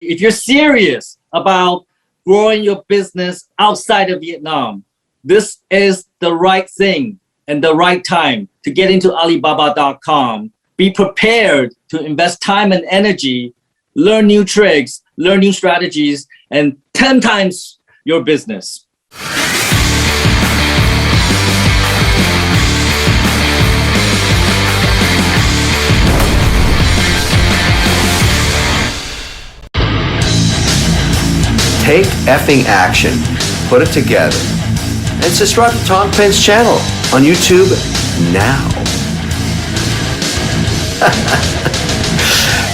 If you're serious about growing your business outside of Vietnam, this is the right thing and the right time to get into Alibaba.com. Be prepared to invest time and energy, learn new tricks, learn new strategies, and 10 times your business. Take effing action. Put it together. And subscribe to Tom Peng's channel on YouTube now.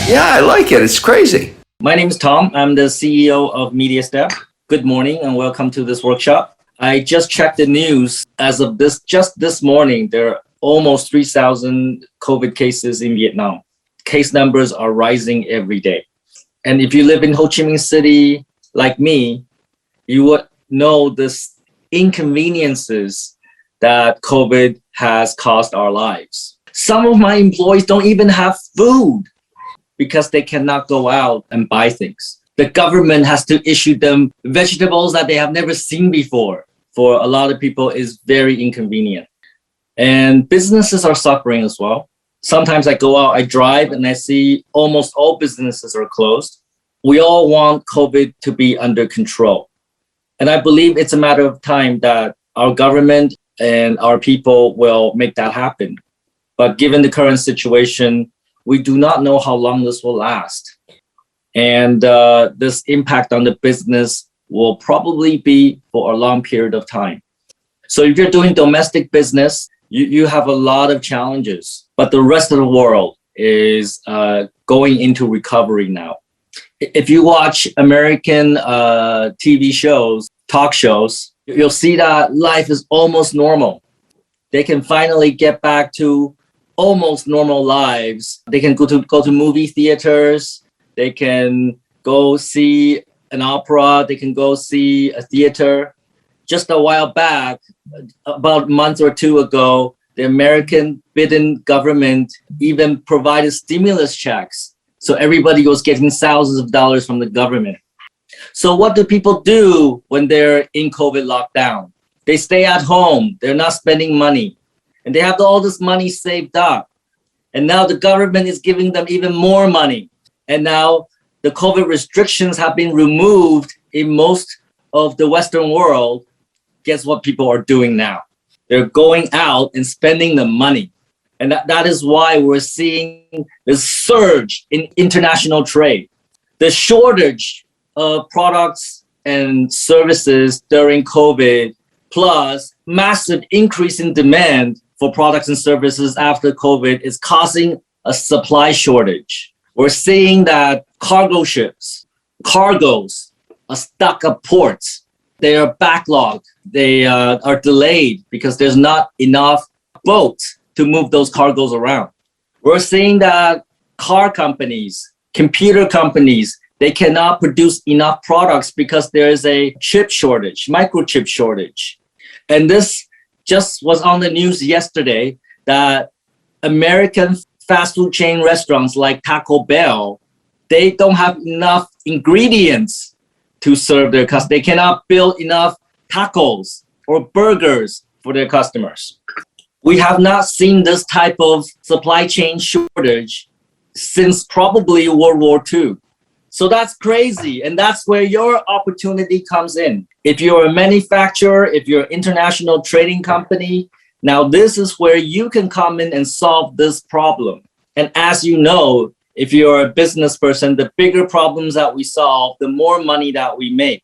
Yeah, I like it. It's crazy. My name is Tom. I'm the CEO of MediaStep. Good morning and welcome to this workshop. I just checked the news. As of just this morning, there are almost 3,000 COVID cases in Vietnam. Case numbers are rising every day. And if you live in Ho Chi Minh City, like me, you would know the inconveniences that COVID has caused our lives. Some of my employees don't even have food because they cannot go out and buy things. The government has to issue them vegetables that they have never seen before. For a lot of people, it's very inconvenient. And businesses are suffering as well. Sometimes I go out, I drive, and I see almost all businesses are closed. We all want COVID to be under control. And I believe it's a matter of time that our government and our people will make that happen. But given the current situation, we do not know how long this will last. And this impact on the business will probably be for a long period of time. So if you're doing domestic business, you have a lot of challenges, but the rest of the world is going into recovery now. If you watch American TV shows, talk shows, you'll see that life is almost normal. They can finally get back to almost normal lives. They can go to movie theaters. They can go see an opera. They can go see a theater. Just a while back, about a month or two ago, the American Biden government even provided stimulus checks. So everybody was getting thousands of dollars from the government. So what do people do when they're in COVID lockdown? They stay at home. They're not spending money. And they have all this money saved up. And now the government is giving them even more money. And now the COVID restrictions have been removed in most of the Western world. Guess what people are doing now? They're going out and spending the money. And that is why we're seeing this surge in international trade. The shortage of products and services during COVID, plus massive increase in demand for products and services after COVID, is causing a supply shortage. We're seeing that cargo ships, cargoes are stuck at ports. They are backlogged. They are delayed because there's not enough boats to move those cargoes around. We're seeing that car companies, computer companies, they cannot produce enough products because there is a chip shortage, microchip shortage. And this just was on the news yesterday that American fast food chain restaurants like Taco Bell, they don't have enough ingredients to serve their customers. They cannot build enough tacos or burgers for their customers. We have not seen this type of supply chain shortage since probably World War II. So that's crazy. And that's where your opportunity comes in. If you're a manufacturer, if you're an international trading company, now this is where you can come in and solve this problem. And as you know, if you're a business person, the bigger problems that we solve, the more money that we make.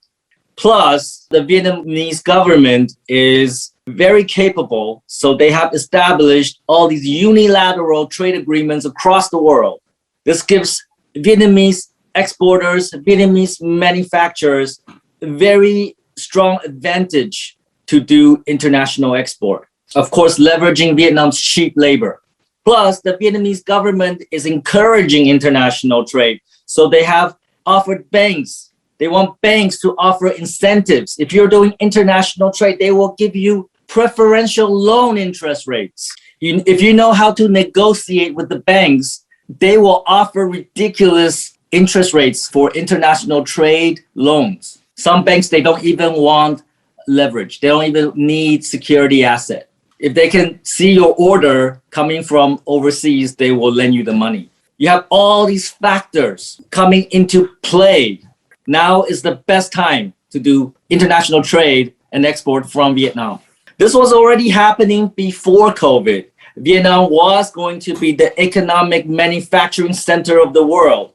Plus, the Vietnamese government is very capable. So they have established all these unilateral trade agreements across the world. This gives Vietnamese exporters, Vietnamese manufacturers, a very strong advantage to do international export. Of course, leveraging Vietnam's cheap labor. Plus, the Vietnamese government is encouraging international trade. So they have offered banks. They want banks to offer incentives. If you're doing international trade, they will give you preferential loan interest rates. If you know how to negotiate with the banks, they will offer ridiculous interest rates for international trade loans. Some banks, they don't even want leverage. They don't even need security asset. If they can see your order coming from overseas, they will lend you the money. You have all these factors coming into play. Now is the best time to do international trade and export from Vietnam. This was already happening before COVID. Vietnam was going to be the economic manufacturing center of the world.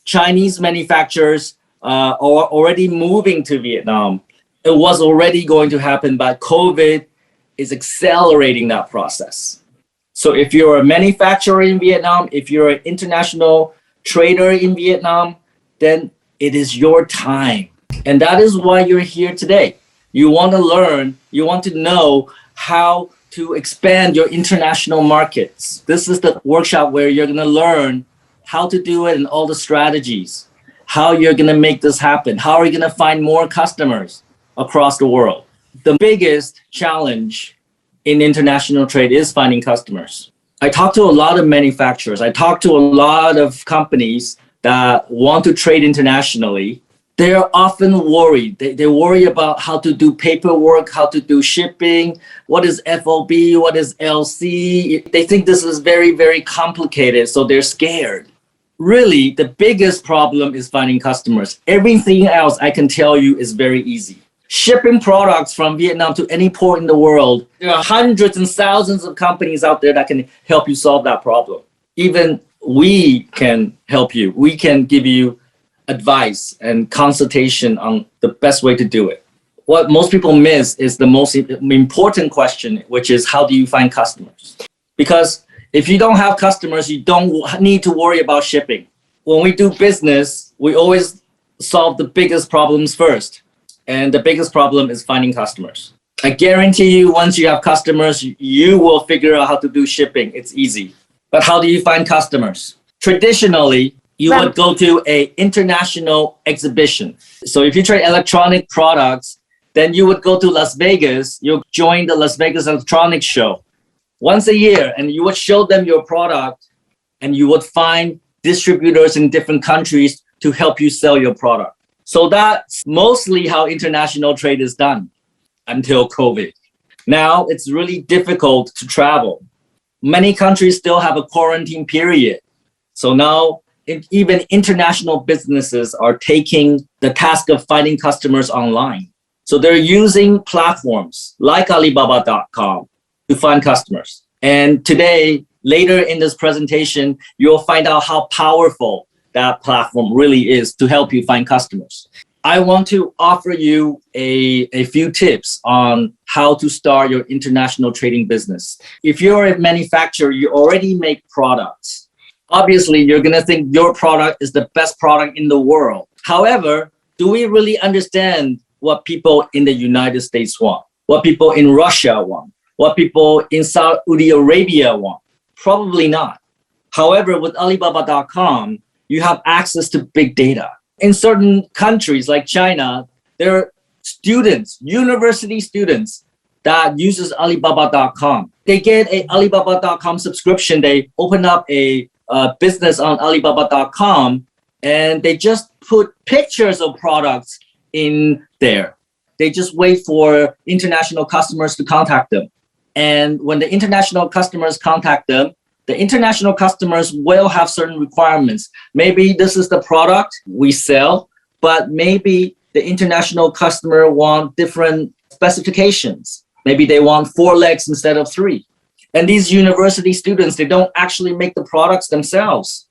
Chinese manufacturers are already moving to Vietnam. It was already going to happen, but COVID is accelerating that process. So if you're a manufacturer in Vietnam, if you're an international trader in Vietnam, then it is your time. And that is why you're here today. You want to learn, you want to know how to expand your international markets. This is the workshop where you're going to learn how to do it and all the strategies, how you're going to make this happen, how are you going to find more customers across the world. The biggest challenge in international trade is finding customers. I talk to a lot of manufacturers. I talk to a lot of companies that want to trade internationally. They're often worried. They worry about how to do paperwork, how to do shipping, what is FOB, what is LC. They think this is very, very complicated, so they're scared. Really, the biggest problem is finding customers. Everything else I can tell you is very easy. Shipping products from Vietnam to any port in the world, there are hundreds and thousands of companies out there that can help you solve that problem. Even we can help you. We can give you advice and consultation on the best way to do it. What most people miss is the most important question, which is how do you find customers? Because if you don't have customers, you don't need to worry about shipping. When we do business, we always solve the biggest problems first. And the biggest problem is finding customers. I guarantee you, once you have customers, you will figure out how to do shipping. It's easy. But how do you find customers? Traditionally, you would go to an international exhibition. So if you trade electronic products, then you would go to Las Vegas. You'll join the Las Vegas Electronics Show once a year, and you would show them your product, and you would find distributors in different countries to help you sell your product. So that's mostly how international trade is done until COVID. Now it's really difficult to travel. Many countries still have a quarantine period. So now even international businesses are taking the task of finding customers online. So they're using platforms like Alibaba.com to find customers. And today, later in this presentation, you'll find out how powerful that platform really is to help you find customers. I want to offer you a few tips on how to start your international trading business. If you're a manufacturer, you already make products. Obviously, you're going to think your product is the best product in the world. However, do we really understand what people in the United States want? What people in Russia want? What people in Saudi Arabia want? Probably not. However, with Alibaba.com, you have access to big data. In certain countries like China, there are students, university students that uses Alibaba.com. They get a Alibaba.com subscription. They open up a business on Alibaba.com and they just put pictures of products in there. They just wait for international customers to contact them. And when the international customers contact them, the international customers will have certain requirements. Maybe this is the product we sell, but maybe the international customer want different specifications. Maybe they want 4 legs instead of 3. And these university students, they don't actually make the products themselves.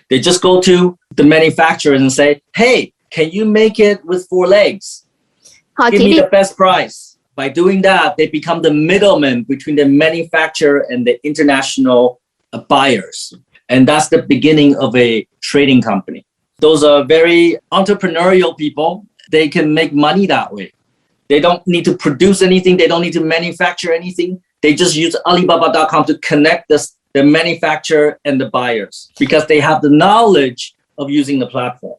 They just go to the manufacturers and say, hey, can you make it with 4 legs? Give me the best price. By doing that, they become the middleman between the manufacturer and the international buyers. And that's the beginning of a trading company. Those are very entrepreneurial people. They can make money that way. They don't need to produce anything. They don't need to manufacture anything. They just use Alibaba.com to connect the manufacturer and the buyers because they have the knowledge of using the platform.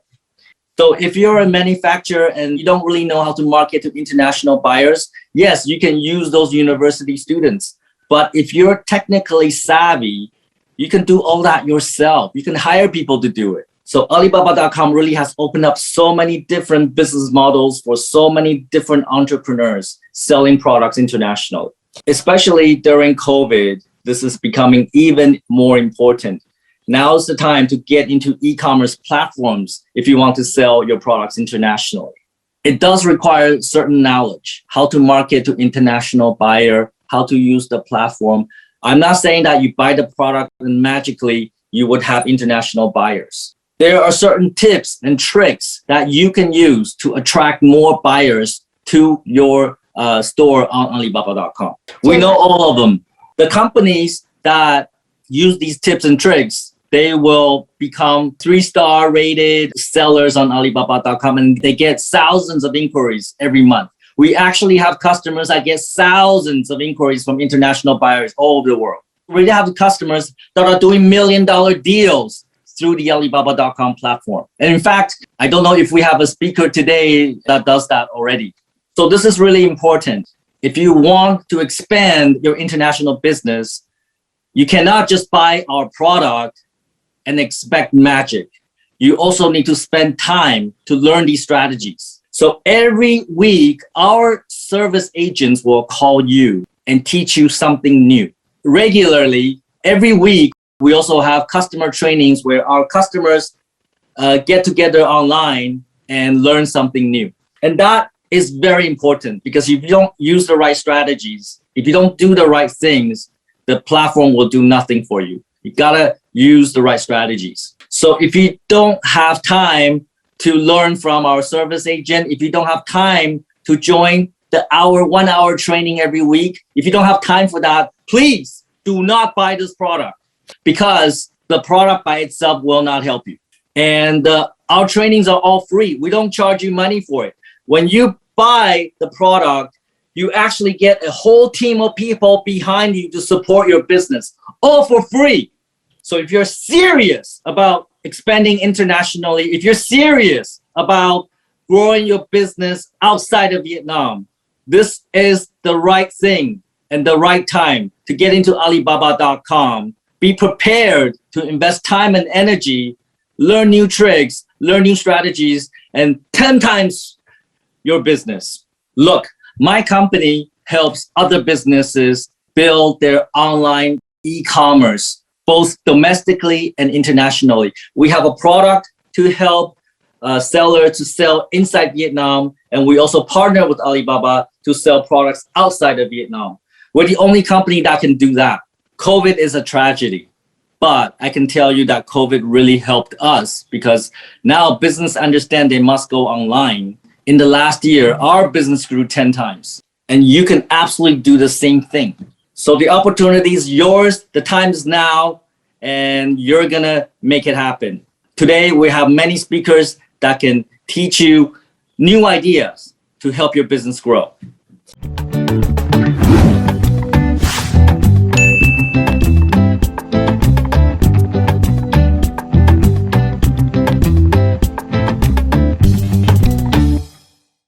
So if you're a manufacturer and you don't really know how to market to international buyers, yes, you can use those university students. But if you're technically savvy, you can do all that yourself. You can hire people to do it. So Alibaba.com really has opened up so many different business models for so many different entrepreneurs selling products internationally. Especially during COVID, this is becoming even more important. Now's the time to get into e-commerce platforms if you want to sell your products internationally. It does require certain knowledge, how to market to international buyer, how to use the platform. I'm not saying that you buy the product and magically you would have international buyers. There are certain tips and tricks that you can use to attract more buyers to your store on Alibaba.com. We know all of them. The companies that use these tips and tricks, they will become 3-star rated sellers on Alibaba.com, and they get thousands of inquiries every month. We actually have customers that get thousands of inquiries from international buyers all over the world. We have customers that are doing $1 million deals through the Alibaba.com platform. And in fact, I don't know if we have a speaker today that does that already. So this is really important. If you want to expand your international business, you cannot just buy our product and expect magic. You also need to spend time to learn these strategies. So every week, our service agents will call you and teach you something new. Regularly, every week, we also have customer trainings where our customers get together online and learn something new. And that is very important, because if you don't use the right strategies, if you don't do the right things, the platform will do nothing for you. You gotta use the right strategies. So if you don't have time to learn from our service agent, if you don't have time to join the 1 hour training every week, if you don't have time for that, please do not buy this product, because the product by itself will not help you. And our trainings are all free. We don't charge you money for it. When you buy the product, you actually get a whole team of people behind you to support your business, all for free. So if you're serious about expanding internationally, if you're serious about growing your business outside of Vietnam, this is the right thing and the right time to get into Alibaba.com. Be prepared to invest time and energy, learn new tricks, learn new strategies, and 10 times your business. Look, my company helps other businesses build their online e-commerce, both domestically and internationally. We have a product to help sellers to sell inside Vietnam, and we also partner with Alibaba to sell products outside of Vietnam. We're the only company that can do that. COVID is a tragedy, but I can tell you that COVID really helped us, because now business understand they must go online. In the last year, our business grew 10 times, and you can absolutely do the same thing. So the opportunity is yours, the time is now, and you're gonna make it happen. Today, we have many speakers that can teach you new ideas to help your business grow.